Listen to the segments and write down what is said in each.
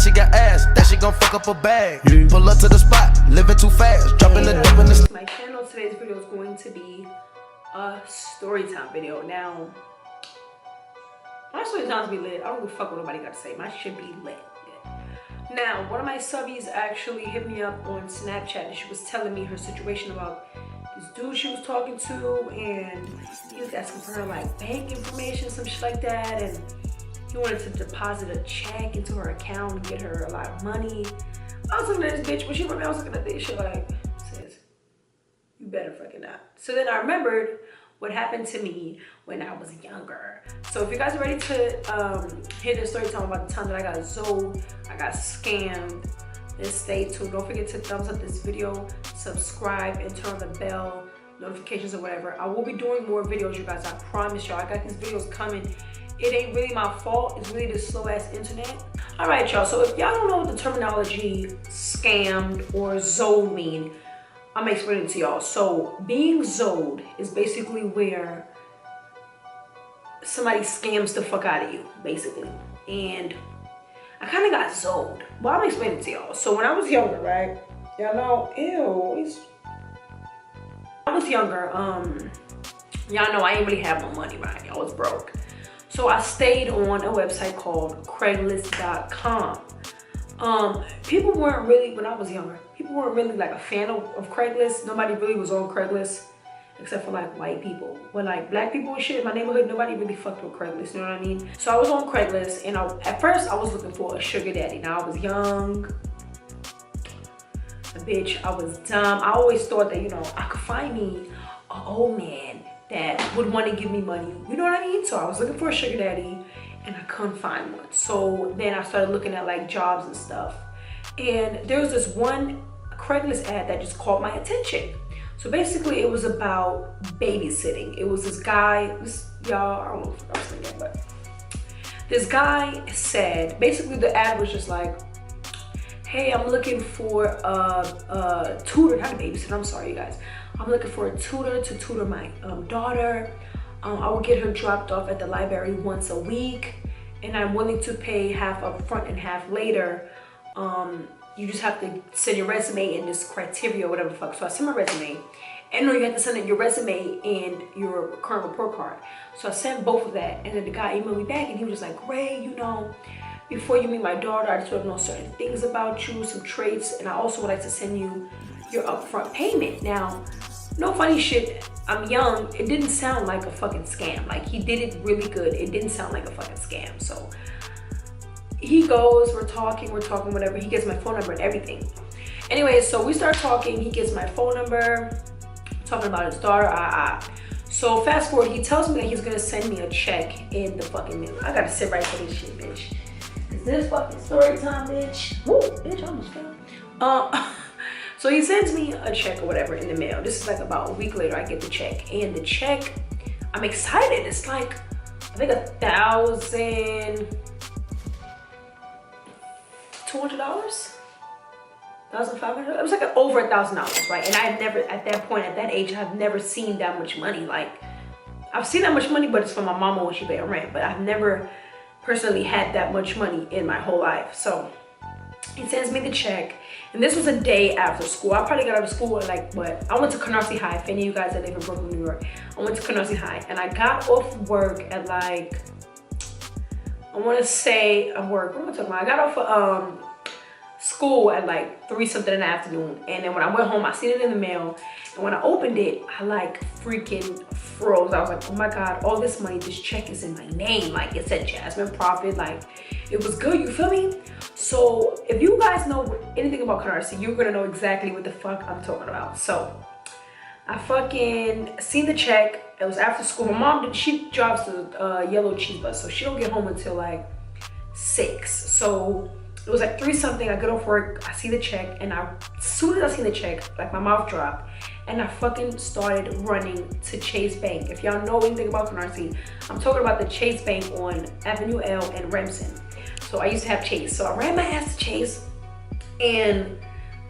she got ass, that she gon' fuck up her bag. Pull up to the spot, living too fast, dropping the dope in the. My channel, today's video is going to be a story time video. Now, my story times be lit. I don't give a fuck what nobody got to say. My shit be lit. Now, one of my subbies actually hit me up on Snapchat and she was telling me her situation about this dude she was talking to, and he was asking for her like bank information, some shit like that, and he wanted to deposit a check into her account and get her a lot of money. I was looking at this bitch, but she I was looking at this shit like, sis, you better fucking not. So then I remembered what happened to me when I was younger. So if you guys are ready to hear this story time about the time that I got Zoed, I got scammed, then stay tuned. Don't forget to thumbs up this video, subscribe, and turn on the bell notifications or whatever. I will be doing more videos, you guys. I promise y'all. I got these videos coming. It ain't really my fault. It's really the slow ass internet. All right, y'all. So if y'all don't know what the terminology scammed or Zoed mean, I'm explaining it to y'all. So being Zoed is basically where somebody scams the fuck out of you, basically. And I kind of got Zoed. Well, I'm explaining it to y'all. So when I was younger, right? Y'all know, ew. I was younger, y'all know I ain't really have no money, right? I was broke. So I stayed on a website called Craigslist.com. People weren't really, when I was younger, people weren't really like a fan of Craigslist. Nobody really was on Craigslist except for like white people. But like black people and shit in my neighborhood, nobody really fucked with Craigslist, you know what I mean? So I was on Craigslist and at first I was looking for a sugar daddy. Now I was young, a bitch, I was dumb. I always thought that, you know, I could find me an old man that would want to give me money, you know what I mean? So I was looking for a sugar daddy and I couldn't find one. So then I started looking at like jobs and stuff. And there was this one Craigslist ad that just caught my attention. So basically it was about babysitting. It was this guy, y'all, I don't know if I was saying that, but this guy said, basically the ad was just like, hey, I'm looking for a tutor, not a babysitter, I'm sorry you guys. I'm looking for a tutor to tutor my daughter. I will get her dropped off at the library once a week, and I'm willing to pay half up front and half later. You just have to send your resume in this criteria or whatever the fuck. So I sent my resume, and no, you have to send in your resume and your current report card. So I sent both of that, and then the guy emailed me back, and he was just like, Ray, you know, before you meet my daughter, I just want to know certain things about you, some traits, and I also would like to send you your upfront payment. Now, no funny shit, I'm young, it didn't sound like a fucking scam. Like, he did it really good. It didn't sound like a fucking scam. So he goes, we're talking, whatever. He gets my phone number and everything. Anyway, so we start talking. He gets my phone number, talking about his daughter. So fast forward, he tells me that he's gonna send me a check in the fucking mail. I gotta sit right for this shit, bitch. Is this fucking story time, bitch? Woo, bitch, I almost fell. So he sends me a check or whatever in the mail. This is like about a week later, I get the check. And the check, I'm excited. It's like, I think $1,200? $1,500? It was like over $1,000, right? And I had never, at that point, at that age, I've never seen that much money. Like, I've seen that much money, but it's from my mama when she paid her rent. But I've never personally had that much money in my whole life. So he sends me the check, and this was a day after school. I probably got out of school at like, what? I went to Canarsie High. If any of you guys that live in Brooklyn, New York, I went to Canarsie High, and I got off work at like, I want to say, what am I talking about? I got off of school at like 3 something in the afternoon, and then when I went home, I seen it in the mail, and when I opened it, I like freaking froze. I was like, oh my God, all this money, this check is in my name. Like, it said Jasmine Prophet, like, it was good, you feel me? So if you guys know anything about Canarsie, you're gonna know exactly what the fuck I'm talking about. So I fucking seen the check. It was after school. My mom, she drives the yellow cheese bus, so she don't get home until like 6. So it was like 3 something. I get off work, I see the check, and as soon as I see the check, like my mouth dropped, and I fucking started running to Chase Bank. If y'all know anything about Canarsie, I'm talking about the Chase Bank on Avenue L and Remsen. So I used to have Chase. So I ran my ass to Chase, and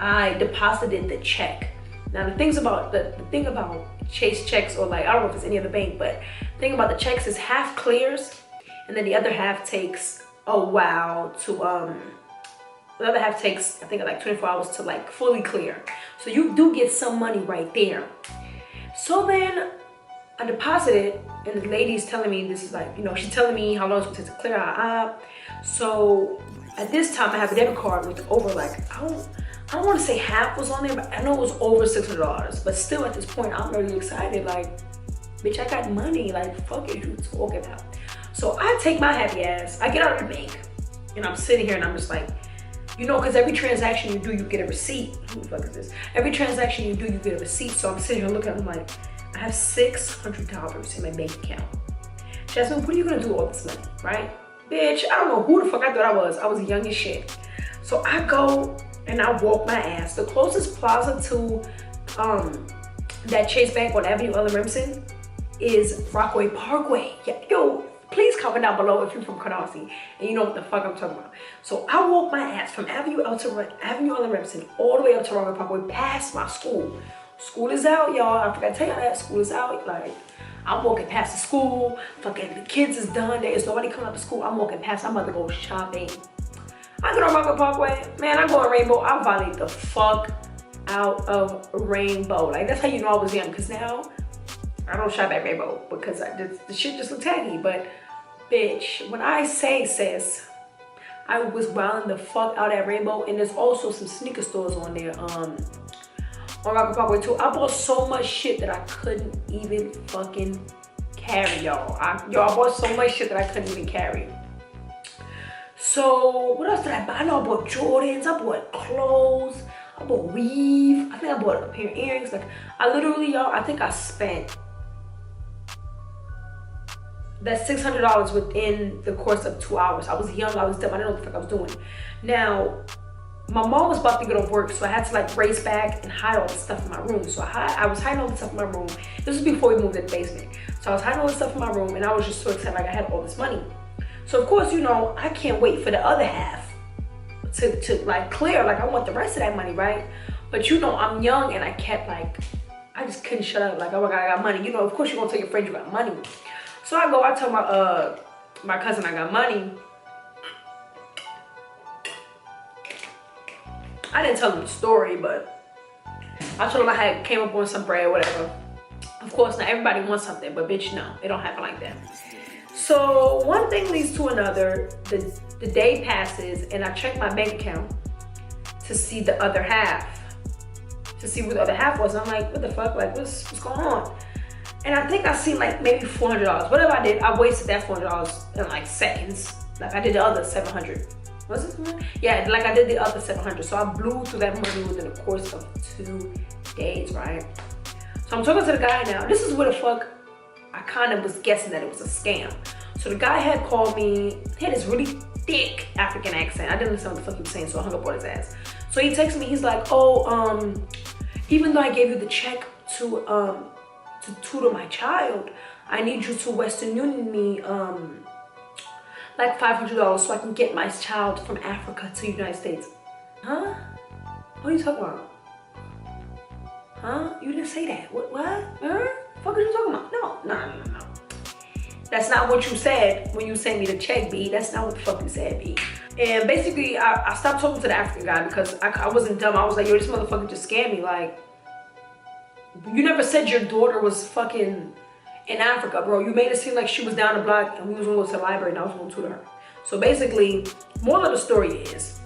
I deposited the check. Now the thing about Chase checks, or like, I don't know if it's any other bank, but the thing about the checks is half clears, and then the other half takes a while to The other half takes, I think, like 24 hours to like fully clear. So you do get some money right there. So then I deposited, and the lady's telling me, this is like, you know, she's telling me how long it's gonna take to clear our So at this time I have a debit card with over like, I don't want to say half was on there, but I know it was over $600. But still at this point, I'm really excited. Like, bitch, I got money. Like, fuck it, you talking about. So I take my happy ass, I get out of the bank, and I'm sitting here and I'm just like, you know, because every transaction you do, you get a receipt. Who the fuck is this? Every transaction you do, you get a receipt. So I'm sitting here looking at them like, I have $600 in my bank account. Jasmine, what are you gonna do with all this money, right? Bitch, I don't know who the fuck I thought I was. I was young as shit. So I go and I walk my ass. The closest plaza to that Chase Bank on Avenue Ellen Remsen is Rockaway Parkway. Yeah, yo, please comment down below if you're from Canarsie and you know what the fuck I'm talking about. So I walk my ass from Avenue Ellen Remsen all the way up to Rockaway Parkway past my school. School is out, y'all. I forgot to tell y'all that. School is out. Like, I'm walking past the school. Fucking the kids is done. There is nobody coming up to school. I'm walking past. I'm about to go shopping. I get on Rockaway Parkway. Man, I go on Rainbow. I violate the fuck out of Rainbow. Like, that's how you know I was young. Because now, I don't shop at Rainbow. Because the shit just look taggy. But, bitch, when I say, sis, I was wilding the fuck out at Rainbow. And there's also some sneaker stores on there. On Rockaway Parkway too. I bought so much shit that I couldn't even fucking carry, y'all. I bought so much shit that I couldn't even carry. So what else did I buy? I know I bought Jordans, I bought clothes, I bought weave. I think I bought a pair of earrings. Like, I literally, y'all, I think I spent that $600 within the course of 2 hours. I was young, I was dumb, I didn't know what the fuck I was doing. Now, my mom was about to get off work, so I had to like race back and hide all the stuff in my room. So I was hiding all the stuff in my room. This was before we moved in the basement. So I was hiding all the stuff in my room, and I was just so excited, like I had all this money. So of course, you know, I can't wait for the other half to like clear. Like, I want the rest of that money, right? But you know, I'm young and I kept like, I just couldn't shut up. Like, oh my God, I got money. You know, of course you're gonna tell your friend you got money. So I tell my cousin I got money. I didn't tell him the story, but I told him I had came up on some bread, whatever. Of course, not everybody wants something, but bitch, no, it don't happen like that. So one thing leads to another. The day passes, and I check my bank account to see the other half, to see what the other half was. I'm like, what the fuck? Like, what's going on? And I think I seen like maybe $400. Whatever I did, I wasted that $400 in like seconds. Like, I did the other 700. Was it? Yeah, like I did the other 700. So I blew through that money within the course of 2 days, right? So I'm talking to the guy now. This is where the fuck I kind of was guessing that it was a scam. So the guy had called me. He had this really thick African accent. I didn't understand what the fuck he was saying, so I hung up on his ass. So he texted me. He's like, oh, even though I gave you the check to tutor my child, I need you to Western Union me like $500 so I can get my child from Africa to the United States. Huh? What are you talking about? Huh? You didn't say that. What? Huh? What are you talking about? No. That's not what you said when you sent me the check, B. That's not what the fuck you said, B. And basically, I stopped talking to the African guy because I wasn't dumb. I was like, yo, this motherfucker just scammed me. Like, you never said your daughter was fucking in Africa, bro. You made it seem like she was down the block and we was gonna go to the library and I was gonna tutor her. So basically, moral of the story is,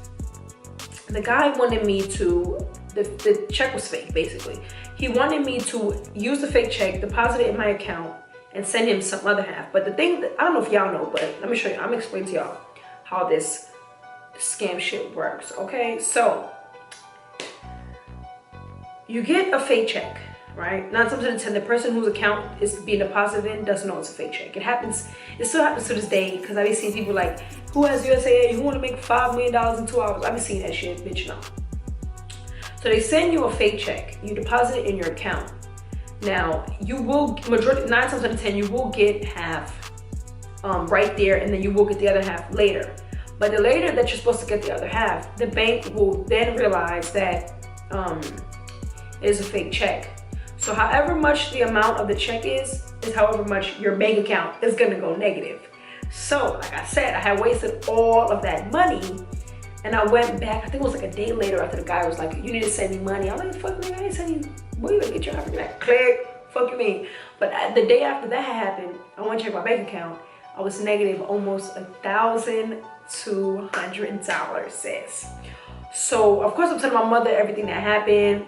the guy wanted me to, the check was fake, basically. He wanted me to use the fake check, deposit it in my account, and send him some other half. But the thing that, I don't know if y'all know, but let me show you, I'm gonna explain to y'all how this scam shit works, okay? So, you get a fake check, right? 9 times out of 10, the person whose account is being deposited in doesn't know it's a fake check. It happens, it still happens to this day, because I've been seeing people like, who has USAA, who want to make $5 million in 2 hours? I've been seeing that shit, bitch, no. So they send you a fake check, you deposit it in your account. Now, you will, 9 times out of 10, you will get half right there, and then you will get the other half later. But the later that you're supposed to get the other half, the bank will then realize that it is a fake check. So however much the amount of the check is however much your bank account is gonna go negative. So, like I said, I had wasted all of that money, And I went back, I think it was like a day later after the guy was like, you need to send me money. I was like, fuck me, I ain't send you, boy, you better get your African act. Click, fuck you mean. But the day after that happened, I went to check my bank account. I was negative almost $1,200, sis. So, of course, I'm telling my mother everything that happened.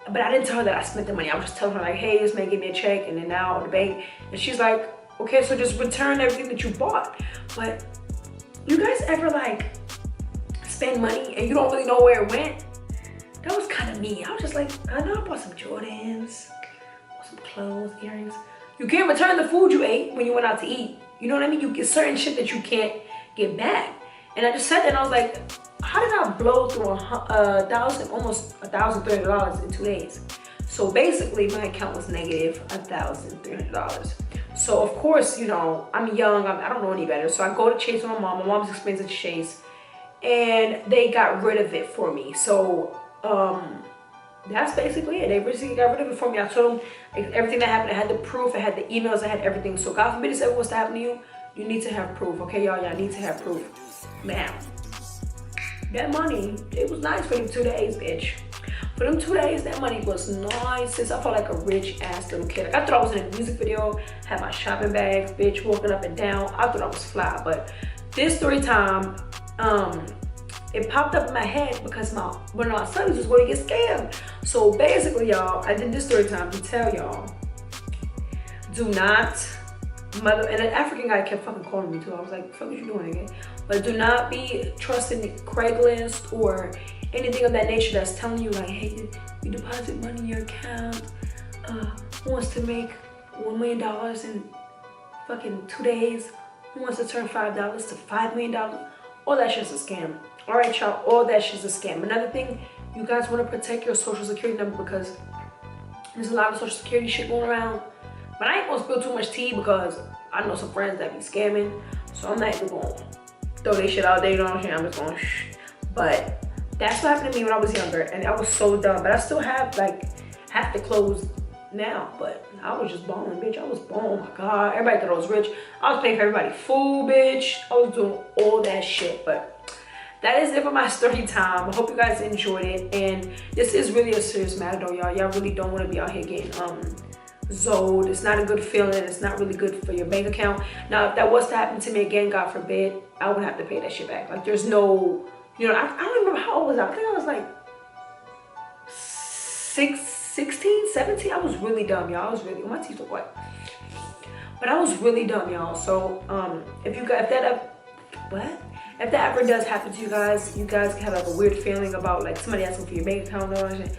But I didn't tell her that I spent the money. I was just telling her like, hey, this man gave me a check and then now on the bank. And she's like, okay, so just return everything that you bought. But you guys ever like spend money and you don't really know where it went? That was kind of me. I was just like, I know I bought some Jordans, bought some clothes, earrings. You can't return the food you ate when you went out to eat. You know what I mean? You get certain shit that you can't get back. And I just sat there and I was like, how did I blow through almost $1,300 in 2 days? So basically my account was negative $1,300. So of course, you know, I'm young, I don't know any better. So I go to Chase with my mom. My mom's expensive to Chase. And they got rid of it for me. So that's basically it. They basically got rid of it for me. I told them everything that happened. I had the proof, I had the emails, I had everything. So God forbid if ever was to happen to you, you need to have proof. Okay, y'all need to have proof. Man, that money, it was nice for them 2 days, bitch. For them 2 days, that money was nice. Since I felt like a rich ass little kid. Like I thought I was in a music video, had my shopping bags, bitch, walking up and down. I thought I was fly. But this story time, it popped up in my head because one of my sons was going to get scammed. So basically, y'all, I did this story time to tell y'all, do not, and an African guy kept fucking calling me too. I was like, fuck what you doing again? But do not be trusting Craigslist or anything of that nature that's telling you like, hey, you deposit money in your account, who wants to make $1 million in fucking 2 days, who wants to turn $5 to $5 million, all that shit's a scam. All right, y'all, all that shit's a scam. Another thing, you guys want to protect your social security number because there's a lot of social security shit going around. But I ain't gonna spill too much tea because I know some friends that be scamming, so I'm not even gonna throw their shit out there, you know what I'm saying? I'm just gonna shh. But that's what happened to me when I was younger, and I was so dumb. But I still have like half the clothes now, but I was just balling, bitch. I was balling, oh my God. Everybody thought I was rich. I was paying for everybody food, bitch. I was doing all that shit, but that is it for my story time. I hope you guys enjoyed it. And this is really a serious matter though, y'all. Y'all really don't want to be out here getting Zoed. It's not a good feeling. It's not really good for your bank account. Now, if that was to happen to me again, God forbid, I would have to pay that shit back. Like there's no, you know, I don't remember how old was I. I think I was like 16, 17. I was really dumb, y'all. I was really, my teeth look white. But I was really dumb, y'all. So if that ever does happen to you guys can have like a weird feeling about like somebody asking for your bank account or something.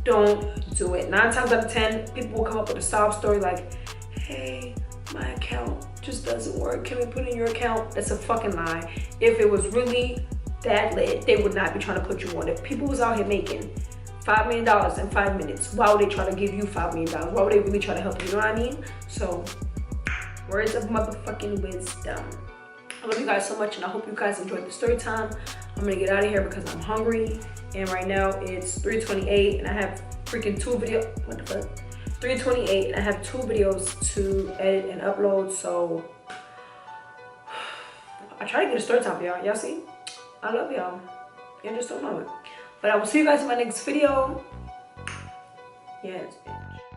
Don't do it. 9 times out of 10, people will come up with a sob story like, hey, my account just doesn't work. Can we put in your account? That's a fucking lie. If it was really that lit, they would not be trying to put you on. If people was out here making $5 million in 5 minutes, why would they try to give you $5 million? Why would they really try to help you? You know what I mean? So, words of motherfucking wisdom. I love you guys so much, and I hope you guys enjoyed the story time. I'm gonna get out of here because I'm hungry, and right now it's 3:28, and I have freaking 2 videos. What the fuck? 3:28, and I have 2 videos to edit and upload. So I try to get a story time for y'all. Y'all see? I love y'all. Y'all just don't know it. But I will see you guys in my next video. Yes.